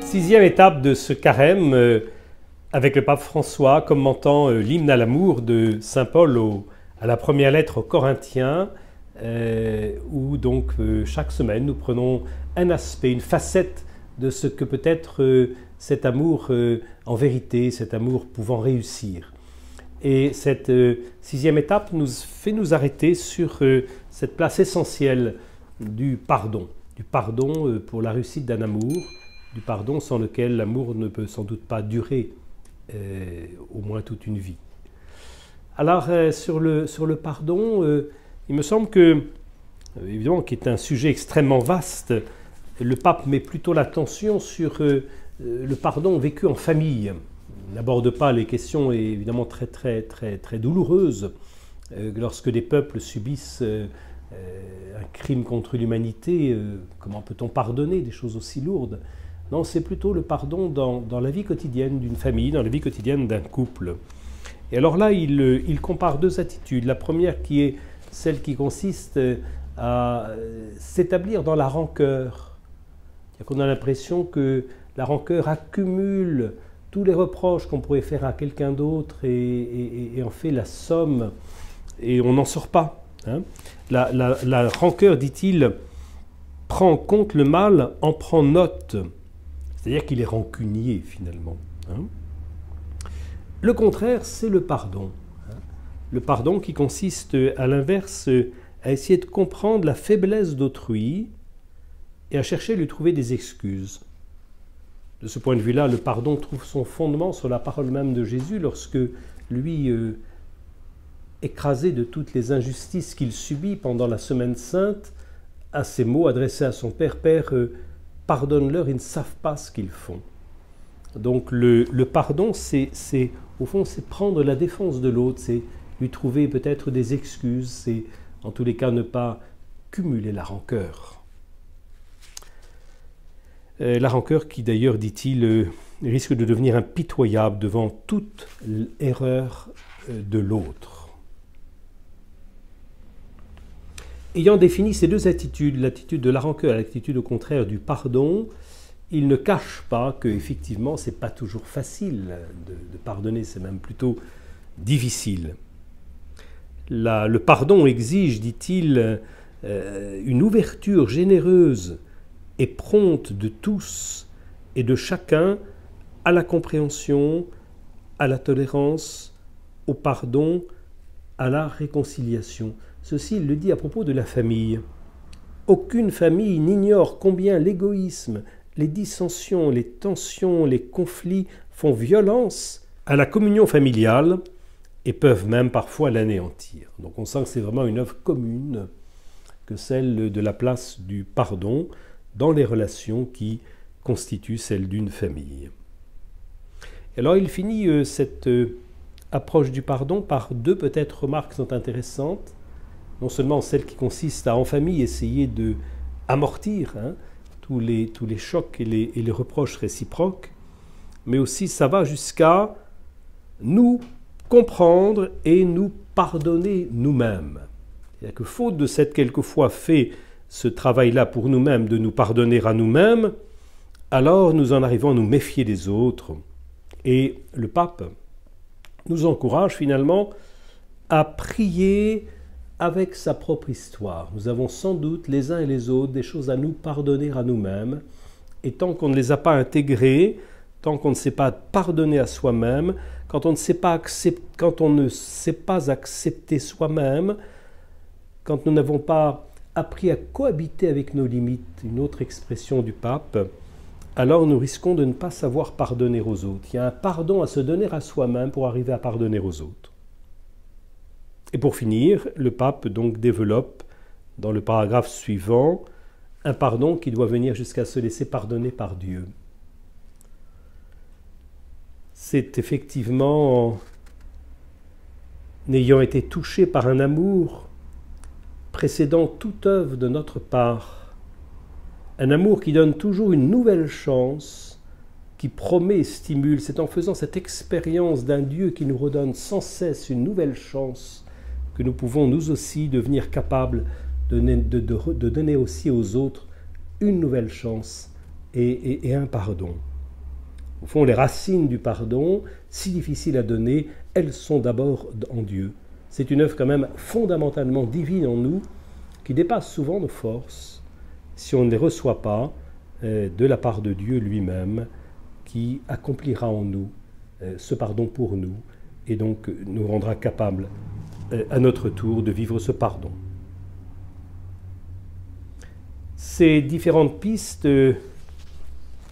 Sixième étape de ce carême avec le pape François commentant l'hymne à l'amour de saint Paul à la première lettre aux Corinthiens, où donc chaque semaine nous prenons un aspect, une facette de ce que peut être cet amour en vérité, cet amour pouvant réussir. Et cette sixième étape nous fait nous arrêter sur cette place essentielle du pardon pour la réussite d'un amour, du pardon sans lequel l'amour ne peut sans doute pas durer au moins toute une vie. Alors sur le pardon, il me semble que, évidemment, qui est un sujet extrêmement vaste, le pape met plutôt l'attention sur le pardon vécu en famille. Il n'aborde pas les questions évidemment très douloureuses lorsque des peuples subissent un crime contre l'humanité. Comment peut-on pardonner des choses aussi lourdes? Non, c'est plutôt le pardon dans la vie quotidienne d'une famille, dans la vie quotidienne d'un couple. Et alors là, il compare deux attitudes. La première qui est celle qui consiste à s'établir dans la rancœur. C'est-à-dire qu'on a l'impression que la rancœur accumule tous les reproches qu'on pourrait faire à quelqu'un d'autre et en fait la somme, et on n'en sort pas. Hein. La rancœur, dit-il, prend en compte le mal, en prend note. C'est-à-dire qu'il est rancunier, finalement. Hein. Le contraire, c'est le pardon. Hein. Le pardon qui consiste, à l'inverse, à essayer de comprendre la faiblesse d'autrui et à chercher à lui trouver des excuses. De ce point de vue-là, le pardon trouve son fondement sur la parole même de Jésus lorsque, lui, écrasé de toutes les injustices qu'il subit pendant la Semaine Sainte, a ces mots adressés à son Père, « Père, pardonne-leur, ils ne savent pas ce qu'ils font. » Donc le pardon, au fond, c'est prendre la défense de l'autre, c'est lui trouver peut-être des excuses, c'est en tous les cas ne pas cumuler la rancœur. La rancœur qui d'ailleurs, dit-il, risque de devenir impitoyable devant toute erreur de l'autre. Ayant défini ces deux attitudes, l'attitude de la rancœur et l'attitude au contraire du pardon, il ne cache pas qu'effectivement, ce n'est pas toujours facile de pardonner, c'est même plutôt difficile. Le pardon exige, dit-il, une ouverture généreuse et prompte de tous et de chacun à la compréhension, à la tolérance, au pardon, à la réconciliation. Ceci, il le dit à propos de la famille. Aucune famille n'ignore combien l'égoïsme, les dissensions, les tensions, les conflits font violence à la communion familiale et peuvent même parfois l'anéantir. Donc on sent que c'est vraiment une œuvre commune que celle de la place du pardon dans les relations qui constituent celle d'une famille. Et alors il finit cette approche du pardon par deux peut-être remarques qui sont intéressantes. Non seulement celle qui consiste à en famille essayer de amortir tous les chocs et les reproches réciproques, mais aussi ça va jusqu'à nous comprendre et nous pardonner nous-mêmes. C'est-à-dire que faute de s'être quelquefois fait ce travail-là pour nous-mêmes, de nous pardonner à nous-mêmes, alors nous en arrivons à nous méfier des autres. Et le pape nous encourage finalement à prier avec sa propre histoire. Nous avons sans doute les uns et les autres des choses à nous pardonner à nous-mêmes, et tant qu'on ne les a pas intégrées, tant qu'on ne sait pas pardonner à soi-même, quand on ne sait pas accepter soi-même, quand nous n'avons pas appris à cohabiter avec nos limites, une autre expression du pape, alors nous risquons de ne pas savoir pardonner aux autres. Il y a un pardon à se donner à soi-même pour arriver à pardonner aux autres. Et pour finir, le pape donc développe dans le paragraphe suivant un pardon qui doit venir jusqu'à se laisser pardonner par Dieu. C'est effectivement, n'ayant été touché par un amour précédant toute œuvre de notre part, un amour qui donne toujours une nouvelle chance, qui promet et stimule. C'est en faisant cette expérience d'un Dieu qui nous redonne sans cesse une nouvelle chance que nous pouvons nous aussi devenir capables de donner aussi aux autres une nouvelle chance et un pardon. Au fond, les racines du pardon, si difficiles à donner, elles sont d'abord en Dieu. C'est une œuvre quand même fondamentalement divine en nous, qui dépasse souvent nos forces, si on ne les reçoit pas de la part de Dieu lui-même, qui accomplira en nous ce pardon pour nous, et donc nous rendra capables à notre tour de vivre ce pardon. Ces différentes pistes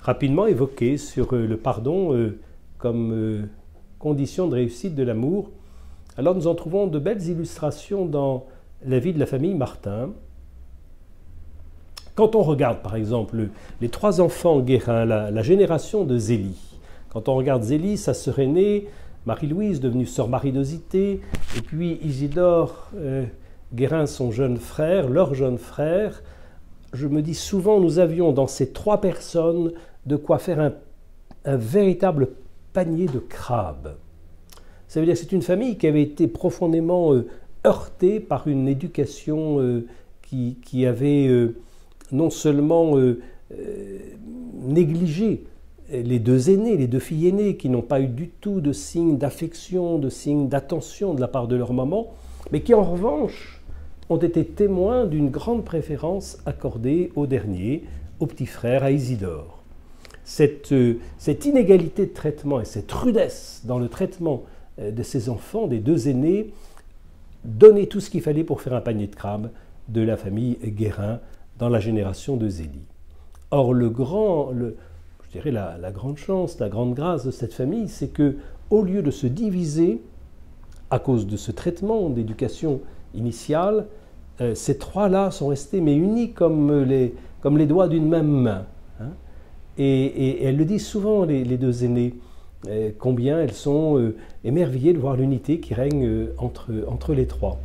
rapidement évoquées sur le pardon comme condition de réussite de l'amour, alors nous en trouvons de belles illustrations dans la vie de la famille Martin. Quand on regarde par exemple les 3 enfants Guérin, la génération de Zélie, quand on regarde Zélie, sa sœur aînée, Marie-Louise, devenue sœur Marie-Dosité, et puis Isidore Guérin, son jeune frère, leur jeune frère, je me dis souvent, nous avions dans ces 3 personnes de quoi faire un véritable panier de crabes. Ça veut dire que c'est une famille qui avait été profondément heurtée par une éducation qui avait non seulement négligé les 2 aînés, les 2 filles aînées, qui n'ont pas eu du tout de signes d'affection, de signes d'attention de la part de leur maman, mais qui en revanche ont été témoins d'une grande préférence accordée au dernier, au petit frère, à Isidore. Cette inégalité de traitement et cette rudesse dans le traitement de ces enfants, des 2 aînés, donnaient tout ce qu'il fallait pour faire un panier de crabes de la famille Guérin dans la génération de Zélie. Or, je dirais la grande chance, la grande grâce de cette famille, c'est que, au lieu de se diviser à cause de ce traitement d'éducation initiale, ces 3-là sont restés mais unis comme les doigts d'une même main. Hein. Et elles le disent souvent, les 2 aînés, combien elles sont émerveillées de voir l'unité qui règne entre les 3.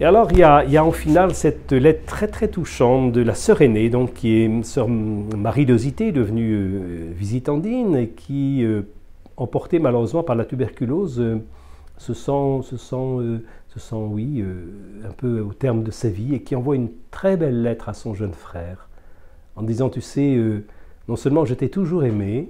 Et alors, il y a en finale cette lettre très très touchante de la sœur aînée, donc, qui est sœur Marie-Dosité, devenue visitandine, et qui, emportée malheureusement par la tuberculose, se sent un peu au terme de sa vie, et qui envoie une très belle lettre à son jeune frère, en disant, tu sais, non seulement je t'ai toujours aimé,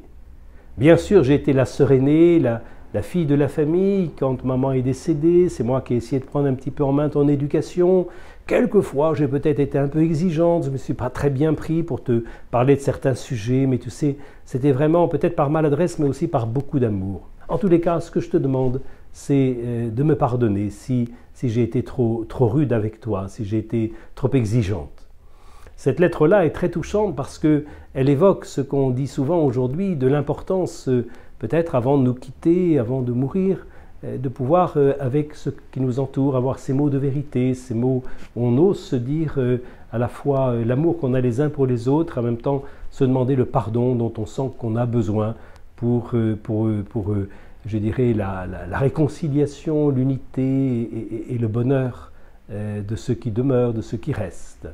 bien sûr j'ai été la sœur aînée, la fille de la famille, quand maman est décédée, c'est moi qui ai essayé de prendre un petit peu en main ton éducation. Quelquefois, j'ai peut-être été un peu exigeante, je ne me suis pas très bien pris pour te parler de certains sujets, mais tu sais, c'était vraiment peut-être par maladresse, mais aussi par beaucoup d'amour. En tous les cas, ce que je te demande, c'est de me pardonner si j'ai été trop rude avec toi, si j'ai été trop exigeante. Cette lettre-là est très touchante parce qu'elle évoque ce qu'on dit souvent aujourd'hui de l'importance, peut-être avant de nous quitter, avant de mourir, de pouvoir, avec ce qui nous entoure, avoir ces mots de vérité, ces mots où on ose se dire à la fois l'amour qu'on a les uns pour les autres, en même temps se demander le pardon dont on sent qu'on a besoin pour je dirais, la réconciliation, l'unité et le bonheur de ceux qui demeurent, de ceux qui restent.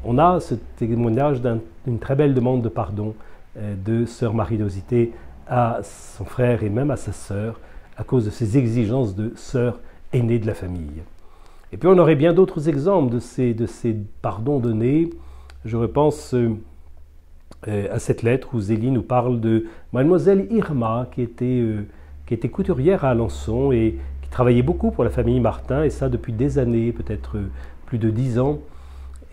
On a ce témoignage d'une très belle demande de pardon de sœur Marie-Dosité à son frère et même à sa sœur à cause de ses exigences de sœur aînée de la famille. Et puis on aurait bien d'autres exemples de ces pardons donnés. Je repense à cette lettre où Zélie nous parle de mademoiselle Irma qui était couturière à Alençon et qui travaillait beaucoup pour la famille Martin, et ça depuis des années, peut-être plus de 10 ans.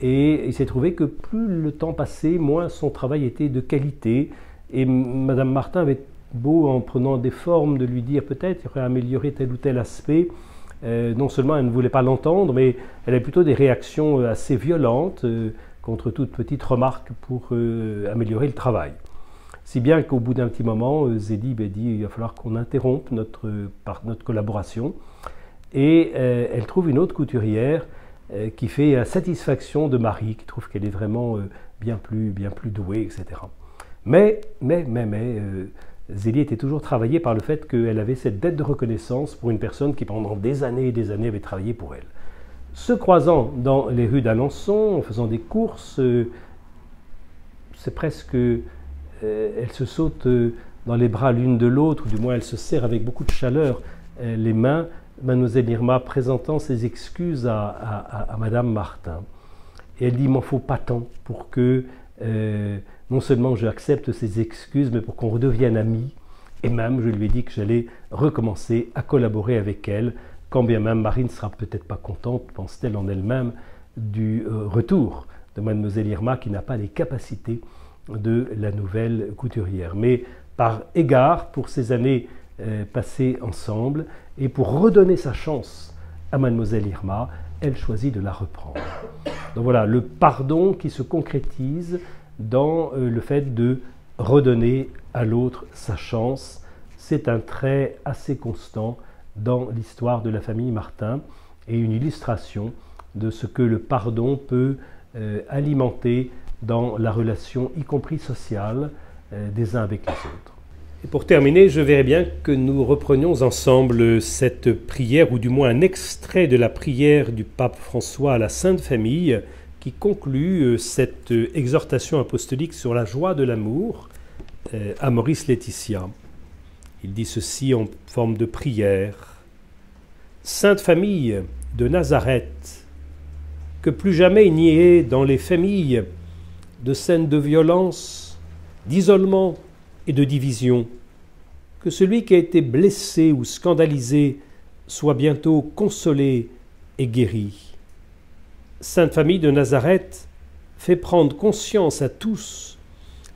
Et il s'est trouvé que plus le temps passait, moins son travail était de qualité. Et Madame Martin avait beau, en prenant des formes, de lui dire peut-être qu'il aurait amélioré tel ou tel aspect. Non seulement elle ne voulait pas l'entendre, mais elle avait plutôt des réactions assez violentes contre toute petite remarque pour améliorer le travail. Si bien qu'au bout d'un petit moment, Zélie dit il va falloir qu'on interrompe notre collaboration. Et elle trouve une autre couturière qui fait la satisfaction de Marie, qui trouve qu'elle est vraiment bien plus douée, etc. Mais Zélie était toujours travaillée par le fait qu'elle avait cette dette de reconnaissance pour une personne qui pendant des années et des années avait travaillé pour elle. Se croisant dans les rues d'Alençon, en faisant des courses, c'est presque elles se sautent dans les bras l'une de l'autre, ou du moins elles se serrent avec beaucoup de chaleur les mains, Mademoiselle Irma présentant ses excuses à Madame Martin. Et elle dit, il m'en faut pas tant pour que non seulement je accepte ses excuses, mais pour qu'on redevienne amis. Et même, je lui ai dit que j'allais recommencer à collaborer avec elle, quand bien même Marie ne sera peut-être pas contente, pense-t-elle en elle-même, du retour de Mademoiselle Irma, qui n'a pas les capacités de la nouvelle couturière. Mais par égard pour ces années passées ensemble, et pour redonner sa chance à Mademoiselle Irma, elle choisit de la reprendre. Donc voilà, le pardon qui se concrétise dans le fait de redonner à l'autre sa chance, c'est un trait assez constant dans l'histoire de la famille Martin et une illustration de ce que le pardon peut alimenter dans la relation, y compris sociale, des uns avec les autres. Et pour terminer, je verrais bien que nous reprenions ensemble cette prière, ou du moins un extrait de la prière du pape François à la Sainte Famille, qui conclut cette exhortation apostolique sur la joie de l'amour à Maurice Laetitia. Il dit ceci en forme de prière. Sainte Famille de Nazareth, que plus jamais il n'y ait dans les familles de scènes de violence, d'isolement et de division, que celui qui a été blessé ou scandalisé soit bientôt consolé et guéri. Sainte Famille de Nazareth fait prendre conscience à tous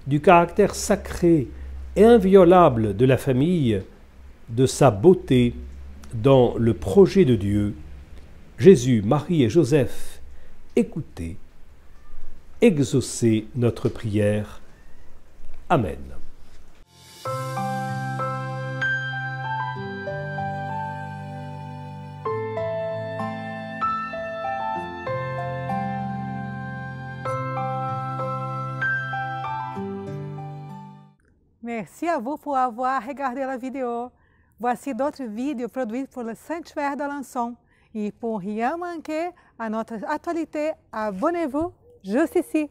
du caractère sacré et inviolable de la famille, de sa beauté dans le projet de Dieu. Jésus, Marie et Joseph, écoutez, exaucez notre prière. Amen. Merci à vous pour avoir regardé la vidéo. Voici d'autres vidéos produites pour le Sanctuaire d'Alençon. Et pour rien manquer à notre actualité, abonnez-vous juste ici.